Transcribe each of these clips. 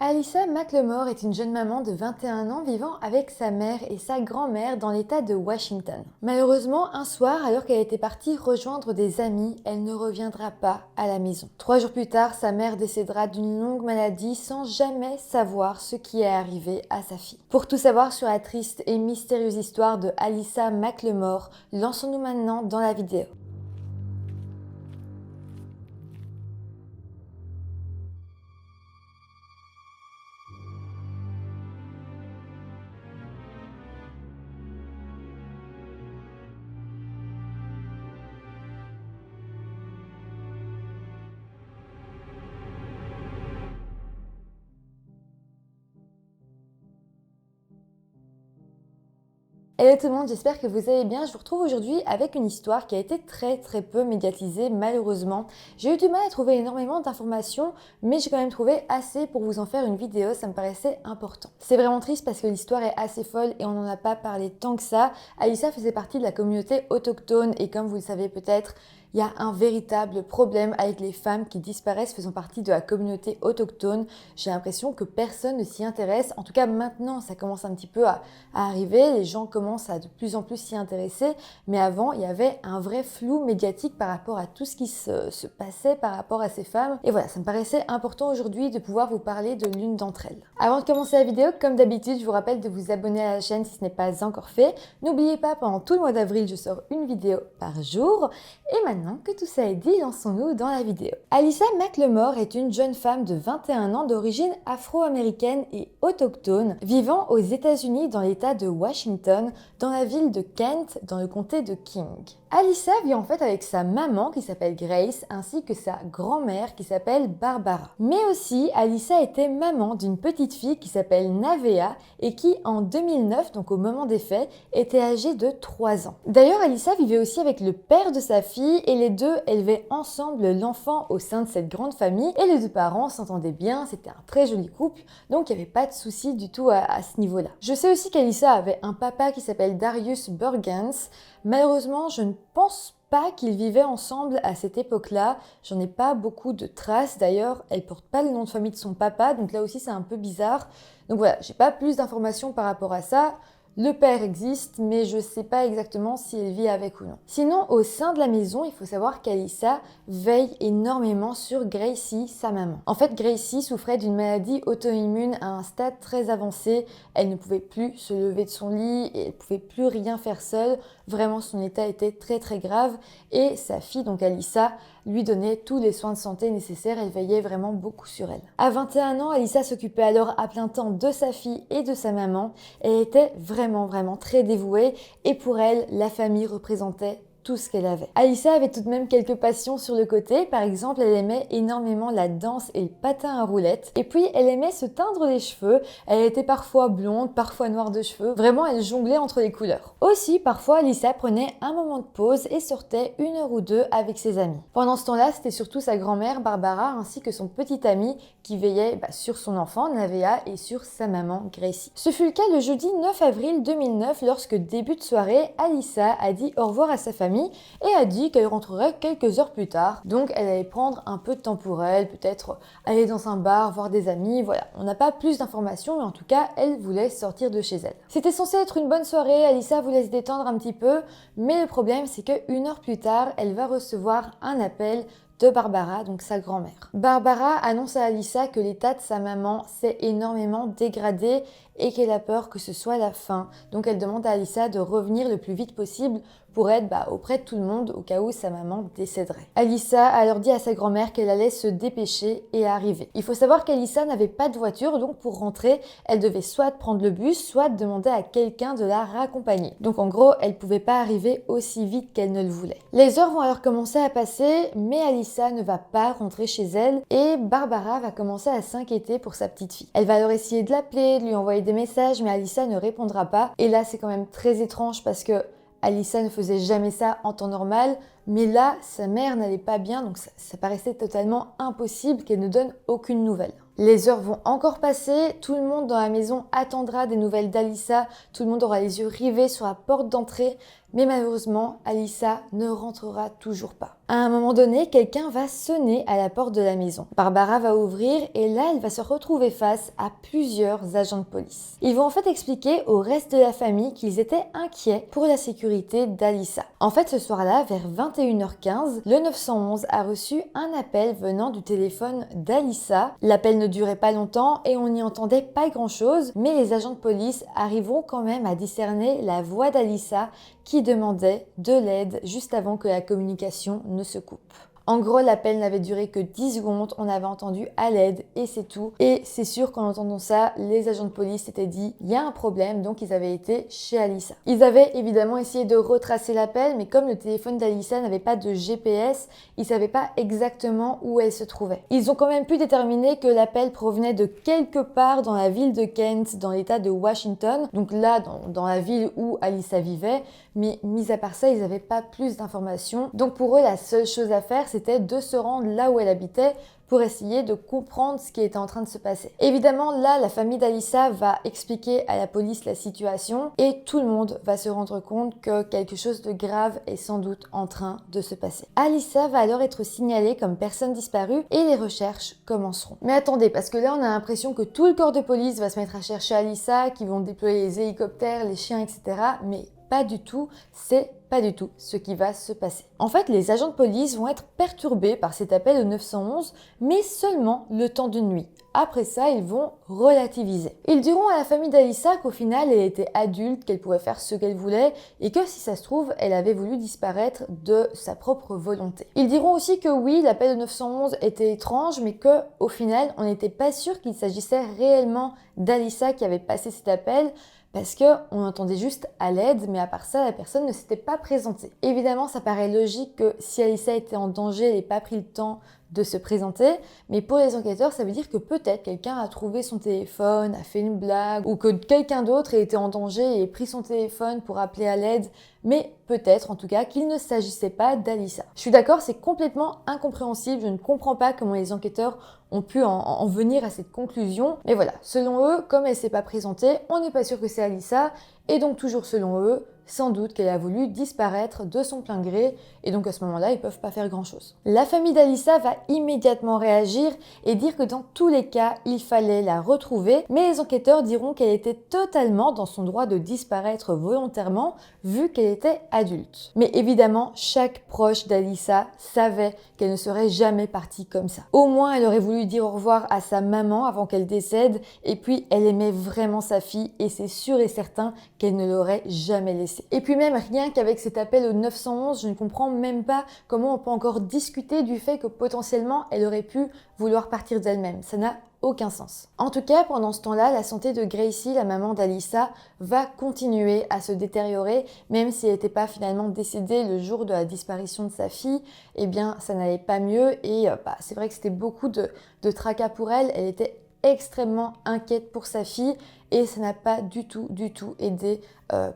Alyssa McLemore est une jeune maman de 21 ans vivant avec sa mère et sa grand-mère dans l'état de Washington. Malheureusement, un soir, alors qu'elle était partie rejoindre des amis, elle ne reviendra pas à la maison. 3 jours plus tard, sa mère décédera d'une longue maladie sans jamais savoir ce qui est arrivé à sa fille. Pour tout savoir sur la triste et mystérieuse histoire de Alyssa McLemore, lançons-nous maintenant dans la vidéo. Hello tout le monde, j'espère que vous allez bien. Je vous retrouve aujourd'hui avec une histoire qui a été très peu médiatisée malheureusement. J'ai eu du mal à trouver énormément d'informations, mais j'ai quand même trouvé assez pour vous en faire une vidéo, ça me paraissait important. C'est vraiment triste parce que l'histoire est assez folle et on n'en a pas parlé tant que ça. Alyssa faisait partie de la communauté autochtone et comme vous le savez peut-être, il y a un véritable problème avec les femmes qui disparaissent faisant partie de la communauté autochtone. J'ai l'impression que personne ne s'y intéresse. En tout cas, maintenant, ça commence un petit peu à arriver. Les gens commencent à de plus en plus s'y intéresser. Mais avant, il y avait un vrai flou médiatique par rapport à tout ce qui se passait par rapport à ces femmes. Et voilà, ça me paraissait important aujourd'hui de pouvoir vous parler de l'une d'entre elles. Avant de commencer la vidéo, comme d'habitude, je vous rappelle de vous abonner à la chaîne si ce n'est pas encore fait. N'oubliez pas, pendant tout le mois d'avril, je sors une vidéo par jour. Et maintenant que tout ça est dit, lançons-nous dans la vidéo. Alyssa McLemore est une jeune femme de 21 ans d'origine afro-américaine et autochtone, vivant aux États-Unis dans l'État de Washington, dans la ville de Kent, dans le comté de King. Alyssa vit en fait avec sa maman qui s'appelle Grace, ainsi que sa grand-mère qui s'appelle Barbara. Mais aussi, Alyssa était maman d'une petite fille qui s'appelle Navea et qui, en 2009, donc au moment des faits, était âgée de 3 ans. D'ailleurs, Alyssa vivait aussi avec le père de sa fille et les deux élevaient ensemble l'enfant au sein de cette grande famille et les deux parents s'entendaient bien, c'était un très joli couple, donc il n'y avait pas de souci du tout à ce niveau-là. Je sais aussi qu'Alyssa avait un papa qui s'appelle Darius Burgans. Malheureusement, je ne pense pas qu'ils vivaient ensemble à cette époque-là. J'en ai pas beaucoup de traces. D'ailleurs, elle porte pas le nom de famille de son papa, donc là aussi c'est un peu bizarre. Donc voilà, j'ai pas plus d'informations par rapport à ça. Le père existe, mais je ne sais pas exactement si elle vit avec ou non. Sinon, au sein de la maison, il faut savoir qu'Alyssa veille énormément sur Gracie, sa maman. En fait, Gracie souffrait d'une maladie auto-immune à un stade très avancé. Elle ne pouvait plus se lever de son lit et elle ne pouvait plus rien faire seule. Vraiment, son état était très grave. Et sa fille, donc Alyssa, lui donnait tous les soins de santé nécessaires. Elle veillait vraiment beaucoup sur elle. À 21 ans, Alyssa s'occupait alors à plein temps de sa fille et de sa maman. Elle était vraiment très dévouée et pour elle, la famille représentait tout ce qu'elle avait. Alyssa avait tout de même quelques passions sur le côté. Par exemple, elle aimait énormément la danse et le patin à roulettes. Et puis, elle aimait se teindre les cheveux. Elle était parfois blonde, parfois noire de cheveux. Vraiment, elle jonglait entre les couleurs. Aussi, parfois, Alyssa prenait un moment de pause et sortait 1 heure ou 2 avec ses amis. Pendant ce temps-là, c'était surtout sa grand-mère, Barbara, ainsi que son petit ami qui veillait sur son enfant, Navea, et sur sa maman, Gracie. Ce fut le cas le jeudi 9 avril 2009, lorsque début de soirée, Alyssa a dit au revoir à sa famille et a dit qu'elle rentrerait quelques heures plus tard. Donc elle allait prendre un peu de temps pour elle, peut-être aller dans un bar, voir des amis, voilà. On n'a pas plus d'informations, mais en tout cas, elle voulait sortir de chez elle. C'était censé être une bonne soirée, Alyssa voulait se détendre un petit peu, mais le problème c'est que 1 heure plus tard, elle va recevoir un appel de Barbara, donc sa grand-mère. Barbara annonce à Alyssa que l'état de sa maman s'est énormément dégradé et qu'elle a peur que ce soit la fin. Donc elle demande à Alyssa de revenir le plus vite possible pour être auprès de tout le monde au cas où sa maman décéderait. Alyssa a alors dit à sa grand-mère qu'elle allait se dépêcher et arriver. Il faut savoir qu'Alyssa n'avait pas de voiture, donc pour rentrer, elle devait soit prendre le bus, soit demander à quelqu'un de la raccompagner. Donc en gros, elle pouvait pas arriver aussi vite qu'elle ne le voulait. Les heures vont alors commencer à passer, mais Alyssa ne va pas rentrer chez elle et Barbara va commencer à s'inquiéter pour sa petite fille. Elle va alors essayer de l'appeler, de lui envoyer des messages, mais Alyssa ne répondra pas. Et là, c'est quand même très étrange parce que Alyssa ne faisait jamais ça en temps normal, mais là, sa mère n'allait pas bien, donc ça paraissait totalement impossible qu'elle ne donne aucune nouvelle. Les heures vont encore passer, tout le monde dans la maison attendra des nouvelles d'Alyssa, tout le monde aura les yeux rivés sur la porte d'entrée, Mais malheureusement, Alyssa ne rentrera toujours pas. À un moment donné, quelqu'un va sonner à la porte de la maison. Barbara va ouvrir et là, elle va se retrouver face à plusieurs agents de police. Ils vont en fait expliquer au reste de la famille qu'ils étaient inquiets pour la sécurité d'Alyssa. En fait, ce soir-là, vers 21h15, le 911 a reçu un appel venant du téléphone d'Alyssa. L'appel ne durait pas longtemps et on n'y entendait pas grand-chose, mais les agents de police arriveront quand même à discerner la voix d'Alyssa qui demandait de l'aide juste avant que la communication ne se coupe. En gros, l'appel n'avait duré que 10 secondes, on avait entendu à l'aide et c'est tout. Et c'est sûr qu'en entendant ça, les agents de police s'étaient dit il y a un problème, donc ils avaient été chez Alyssa. Ils avaient évidemment essayé de retracer l'appel, mais comme le téléphone d'Alyssa n'avait pas de GPS, ils ne savaient pas exactement où elle se trouvait. Ils ont quand même pu déterminer que l'appel provenait de quelque part dans la ville de Kent, dans l'état de Washington, donc là, dans la ville où Alyssa vivait, mais mis à part ça, ils n'avaient pas plus d'informations. Donc pour eux, la seule chose à faire, c'était de se rendre là où elle habitait pour essayer de comprendre ce qui était en train de se passer. Évidemment, là, la famille d'Alyssa va expliquer à la police la situation et tout le monde va se rendre compte que quelque chose de grave est sans doute en train de se passer. Alyssa va alors être signalée comme personne disparue et les recherches commenceront. Mais attendez, parce que là, on a l'impression que tout le corps de police va se mettre à chercher Alyssa, qu'ils vont déployer les hélicoptères, les chiens, etc. Mais pas du tout, c'est pas du tout ce qui va se passer. En fait, les agents de police vont être perturbés par cet appel au 911, mais seulement le temps d'une nuit. Après ça, ils vont relativiser. Ils diront à la famille d'Alyssa qu'au final, elle était adulte, qu'elle pouvait faire ce qu'elle voulait et que si ça se trouve, elle avait voulu disparaître de sa propre volonté. Ils diront aussi que oui, l'appel au 911 était étrange, mais que au final, on n'était pas sûr qu'il s'agissait réellement d'Alyssa qui avait passé cet appel, parce qu'on entendait juste à l'aide, mais à part ça, la personne ne s'était pas présentée. Évidemment, ça paraît logique que si Alyssa était en danger, elle n'ait pas pris le temps de se présenter, mais pour les enquêteurs, ça veut dire que peut-être quelqu'un a trouvé son téléphone, a fait une blague, ou que quelqu'un d'autre ait été en danger et ait pris son téléphone pour appeler à l'aide, mais peut-être en tout cas qu'il ne s'agissait pas d'Alyssa. Je suis d'accord, c'est complètement incompréhensible, je ne comprends pas comment les enquêteurs ont pu en venir à cette conclusion, mais voilà, selon eux, comme elle s'est pas présentée, on n'est pas sûr que c'est Alyssa, et donc toujours selon eux, sans doute qu'elle a voulu disparaître de son plein gré et donc à ce moment-là, ils peuvent pas faire grand-chose. La famille d'Alyssa va immédiatement réagir et dire que dans tous les cas, il fallait la retrouver, mais les enquêteurs diront qu'elle était totalement dans son droit de disparaître volontairement vu qu'elle était adulte. Mais évidemment, chaque proche d'Alyssa savait qu'elle ne serait jamais partie comme ça. Au moins, elle aurait voulu dire au revoir à sa maman avant qu'elle décède et puis elle aimait vraiment sa fille et c'est sûr et certain qu'elle ne l'aurait jamais laissée. Et puis même rien qu'avec cet appel au 911, je ne comprends même pas comment on peut encore discuter du fait que potentiellement elle aurait pu vouloir partir d'elle-même. Ça n'a aucun sens. En tout cas, pendant ce temps-là, la santé de Gracie, la maman d'Alyssa, va continuer à se détériorer, même si elle n'était pas finalement décédée le jour de la disparition de sa fille, eh bien ça n'allait pas mieux et c'est vrai que c'était beaucoup de tracas pour elle. Elle était extrêmement inquiète pour sa fille et ça n'a pas du tout aidé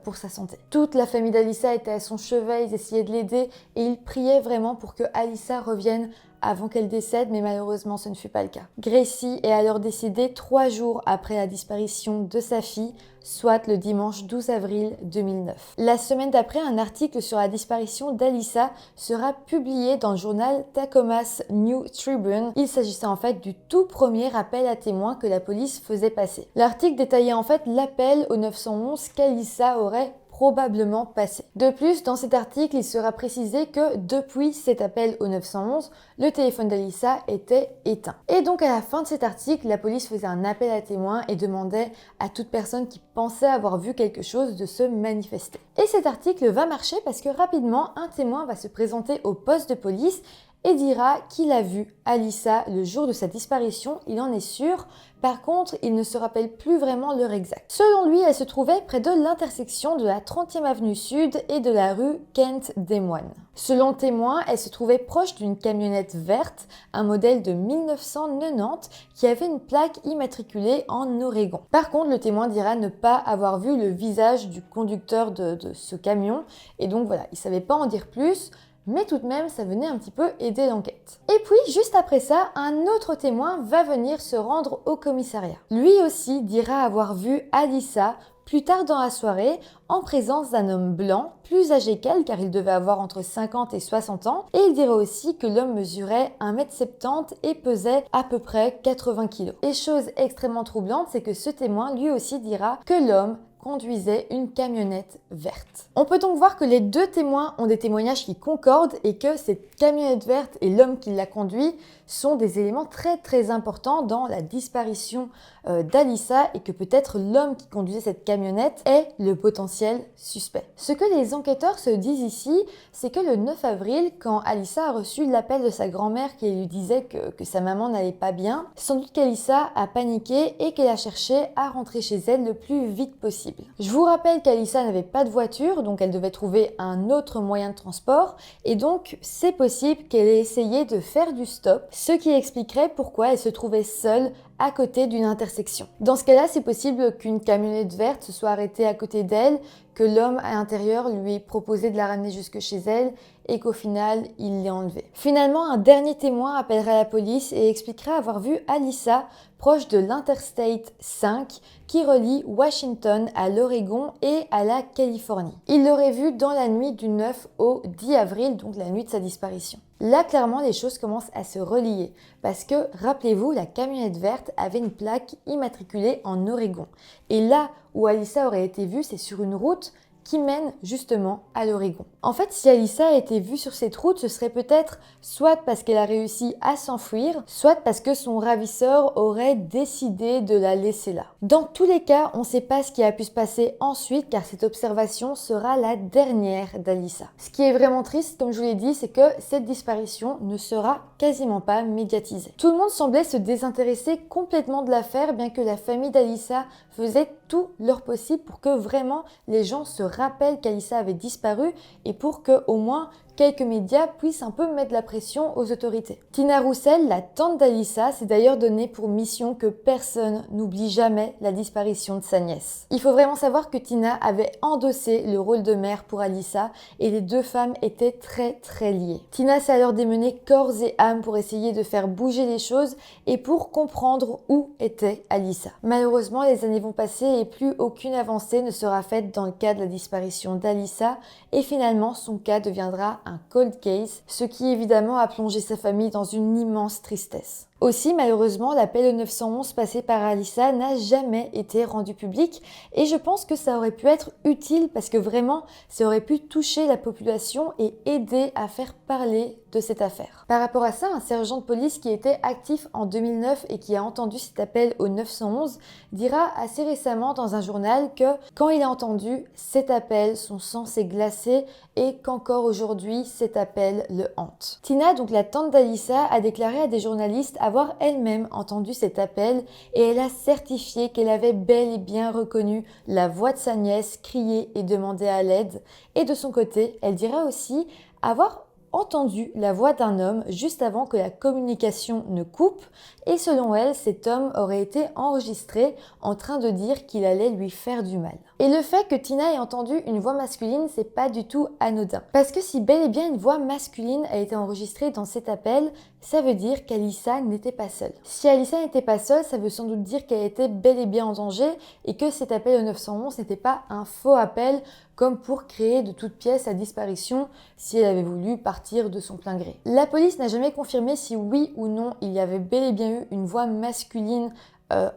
pour sa santé. Toute la famille d'Alyssa était à son chevet, ils essayaient de l'aider et ils priaient vraiment pour que Alyssa revienne avant qu'elle décède, mais malheureusement ce ne fut pas le cas. Gracie est alors décédée 3 jours après la disparition de sa fille, soit le dimanche 12 avril 2009. La semaine d'après, un article sur la disparition d'Alyssa sera publié dans le journal Tacoma's New Tribune. Il s'agissait en fait du tout premier appel à témoins que la police faisait passer. L'article détaillait en fait l'appel au 911 qu'Alyssa aurait probablement passé. De plus, dans cet article, il sera précisé que depuis cet appel au 911, le téléphone d'Alyssa était éteint. Et donc à la fin de cet article, la police faisait un appel à témoins et demandait à toute personne qui pensait avoir vu quelque chose de se manifester. Et cet article va marcher parce que rapidement, un témoin va se présenter au poste de police et dira qu'il a vu Alyssa le jour de sa disparition, il en est sûr. Par contre, il ne se rappelle plus vraiment l'heure exacte. Selon lui, elle se trouvait près de l'intersection de la 30e avenue Sud et de la rue Kent des Moines. Selon le témoin, elle se trouvait proche d'une camionnette verte, un modèle de 1990 qui avait une plaque immatriculée en Oregon. Par contre, le témoin dira ne pas avoir vu le visage du conducteur de ce camion et donc voilà, il ne savait pas en dire plus. Mais tout de même, ça venait un petit peu aider l'enquête. Et puis, juste après ça, un autre témoin va venir se rendre au commissariat. Lui aussi dira avoir vu Alyssa Plus tard dans la soirée, en présence d'un homme blanc, plus âgé qu'elle car il devait avoir entre 50 et 60 ans, et il dirait aussi que l'homme mesurait 1,70 m et pesait à peu près 80 kg. Et chose extrêmement troublante, c'est que ce témoin lui aussi dira que l'homme conduisait une camionnette verte. On peut donc voir que les deux témoins ont des témoignages qui concordent et que cette camionnette verte et l'homme qui l'a conduit sont des éléments très importants dans la disparition d'Alyssa et que peut-être l'homme qui conduisait cette camionnette est le potentiel suspect. Ce que les enquêteurs se disent ici, c'est que le 9 avril, quand Alyssa a reçu l'appel de sa grand-mère qui lui disait que sa maman n'allait pas bien, sans doute qu'Alyssa a paniqué et qu'elle a cherché à rentrer chez elle le plus vite possible. Je vous rappelle qu'Alyssa n'avait pas de voiture, donc elle devait trouver un autre moyen de transport et donc c'est possible qu'elle ait essayé de faire du stop, ce qui expliquerait pourquoi elle se trouvait seule à côté d'une intersection. Dans ce cas-là, c'est possible qu'une camionnette verte se soit arrêtée à côté d'elle, que l'homme à l'intérieur lui ait proposé de la ramener jusque chez elle et qu'au final, il l'ait enlevée. Finalement, un dernier témoin appellera la police et expliquera avoir vu Alyssa proche de l'Interstate 5 qui relie Washington à l'Oregon et à la Californie. Il l'aurait vue dans la nuit du 9 au 10 avril, donc la nuit de sa disparition. Là, clairement, les choses commencent à se relier parce que, rappelez-vous, la camionnette verte avait une plaque immatriculée en Oregon. Et là où Alyssa aurait été vue, c'est sur une route qui mène justement à l'Oregon. En fait, si Alyssa a été vue sur cette route, ce serait peut-être soit parce qu'elle a réussi à s'enfuir, soit parce que son ravisseur aurait décidé de la laisser là. Dans tous les cas, on ne sait pas ce qui a pu se passer ensuite car cette observation sera la dernière d'Alyssa. Ce qui est vraiment triste, comme je vous l'ai dit, c'est que cette disparition ne sera quasiment pas médiatisée. Tout le monde semblait se désintéresser complètement de l'affaire, bien que la famille d'Alyssa faisait tout leur possible pour que vraiment les gens se rappellent qu'Alyssa avait disparu et pour que au moins quelques médias puissent un peu mettre la pression aux autorités. Tina Roussel, la tante d'Alyssa, s'est d'ailleurs donnée pour mission que personne n'oublie jamais la disparition de sa nièce. Il faut vraiment savoir que Tina avait endossé le rôle de mère pour Alyssa et les deux femmes étaient très liées. Tina s'est alors démenée corps et âme pour essayer de faire bouger les choses et pour comprendre où était Alyssa. Malheureusement, les années vont passer et plus aucune avancée ne sera faite dans le cas de la disparition d'Alyssa et finalement son cas deviendra un cold case, ce qui évidemment a plongé sa famille dans une immense tristesse. Aussi, malheureusement, l'appel au 911 passé par Alyssa n'a jamais été rendu public et je pense que ça aurait pu être utile parce que vraiment, ça aurait pu toucher la population et aider à faire parler de cette affaire. Par rapport à ça, un sergent de police qui était actif en 2009 et qui a entendu cet appel au 911 dira assez récemment dans un journal que quand il a entendu cet appel, son sang s'est glacé et qu'encore aujourd'hui, cet appel le hante. Tina, donc la tante d'Alyssa, a déclaré à des journalistes avoir elle-même entendu cet appel et elle a certifié qu'elle avait bel et bien reconnu la voix de sa nièce crier et demander à l'aide. Et de son côté, elle dira aussi avoir entendu la voix d'un homme juste avant que la communication ne coupe et selon elle, cet homme aurait été enregistré en train de dire qu'il allait lui faire du mal. Et le fait que Tina ait entendu une voix masculine, c'est pas du tout anodin. Parce que si bel et bien une voix masculine a été enregistrée dans cet appel, ça veut dire qu'Alyssa n'était pas seule. Si Alyssa n'était pas seule, ça veut sans doute dire qu'elle était bel et bien en danger et que cet appel au 911 n'était pas un faux appel comme pour créer de toute pièce sa disparition si elle avait voulu partir de son plein gré. La police n'a jamais confirmé si oui ou non il y avait bel et bien eu une voix masculine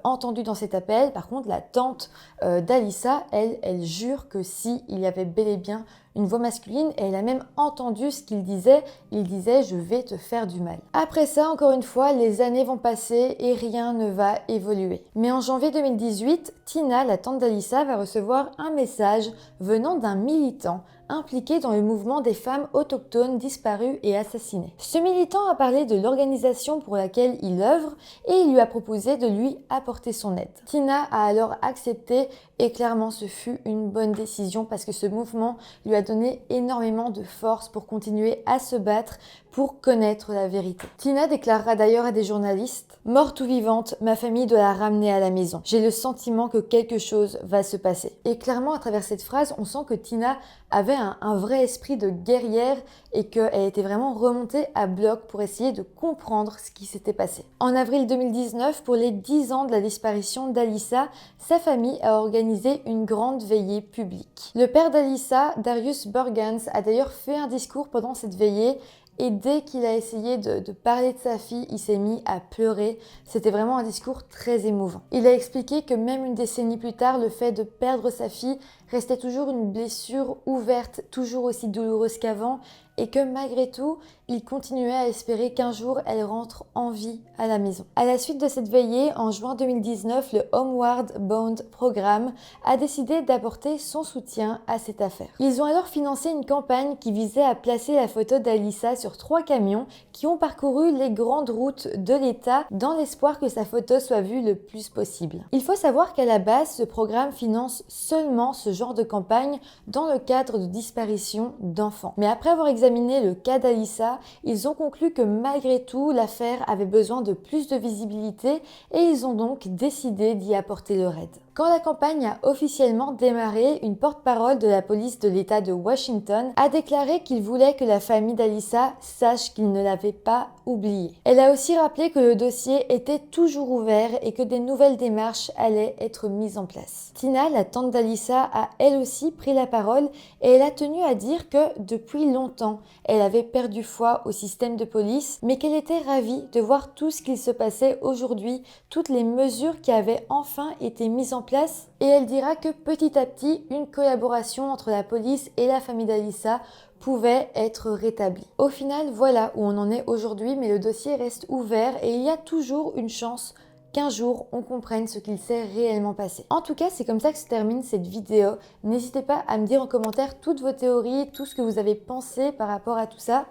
entendue dans cet appel. Par contre, la tante d'Alyssa, elle jure que si il y avait bel et bien une voix masculine et elle a même entendu ce qu'il disait. Il disait « je vais te faire du mal ». Après ça, encore une fois, les années vont passer et rien ne va évoluer. Mais en janvier 2018, Tina, la tante d'Alyssa, va recevoir un message venant d'un militant impliqué dans le mouvement des femmes autochtones disparues et assassinées. Ce militant a parlé de l'organisation pour laquelle il œuvre et il lui a proposé de lui apporter son aide. Tina a alors accepté et clairement ce fut une bonne décision parce que ce mouvement lui a donné énormément de force pour continuer à se battre pour connaître la vérité. Tina déclarera d'ailleurs à des journalistes: « Morte ou vivante, ma famille doit la ramener à la maison. J'ai le sentiment que quelque chose va se passer. » Et clairement, à travers cette phrase, on sent que Tina avait un vrai esprit de guerrière et qu'elle était vraiment remontée à bloc pour essayer de comprendre ce qui s'était passé. En avril 2019, pour les 10 ans de la disparition d'Alyssa, sa famille a organisé une grande veillée publique. Le père d'Alyssa, Darius Burgans, a d'ailleurs fait un discours pendant cette veillée. Et dès qu'il a essayé de parler de sa fille, il s'est mis à pleurer. C'était vraiment un discours très émouvant. Il a expliqué que même une décennie plus tard, le fait de perdre sa fille restait toujours une blessure ouverte, toujours aussi douloureuse qu'avant, et que malgré tout, il continuait à espérer qu'un jour elle rentre en vie à la maison. À la suite de cette veillée, en juin 2019, le Homeward Bound Programme a décidé d'apporter son soutien à cette affaire. Ils ont alors financé une campagne qui visait à placer la photo d'Alyssa sur 3 camions qui ont parcouru les grandes routes de l'État dans l'espoir que sa photo soit vue le plus possible. Il faut savoir qu'à la base, ce programme finance seulement ce genre de campagne dans le cadre de disparition d'enfants. Mais après avoir examiné le cas d'Alyssa, ils ont conclu que malgré tout, l'affaire avait besoin de plus de visibilité et ils ont donc décidé d'y apporter leur aide. Quand la campagne a officiellement démarré, une porte-parole de la police de l'État de Washington a déclaré qu'il voulait que la famille d'Alyssa sache qu'ils ne l'avaient pas oubliée. Elle a aussi rappelé que le dossier était toujours ouvert et que des nouvelles démarches allaient être mises en place. Tina, la tante d'Alyssa, a elle aussi pris la parole et elle a tenu à dire que depuis longtemps, elle avait perdu foi au système de police, mais qu'elle était ravie de voir tout ce qu'il se passait aujourd'hui, toutes les mesures qui avaient enfin été mises en place, et elle dira que petit à petit, une collaboration entre la police et la famille d'Alyssa pouvait être rétablie. Au final, voilà où on en est aujourd'hui, mais le dossier reste ouvert et il y a toujours une chance qu'un jour on comprenne ce qu'il s'est réellement passé. En tout cas, c'est comme ça que se termine cette vidéo. N'hésitez pas à me dire en commentaire toutes vos théories, tout ce que vous avez pensé par rapport à tout ça.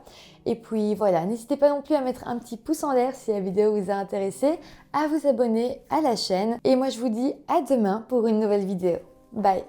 Et puis voilà, n'hésitez pas non plus à mettre un petit pouce en l'air si la vidéo vous a intéressé, à vous abonner à la chaîne. Et moi je vous dis à demain pour une nouvelle vidéo. Bye!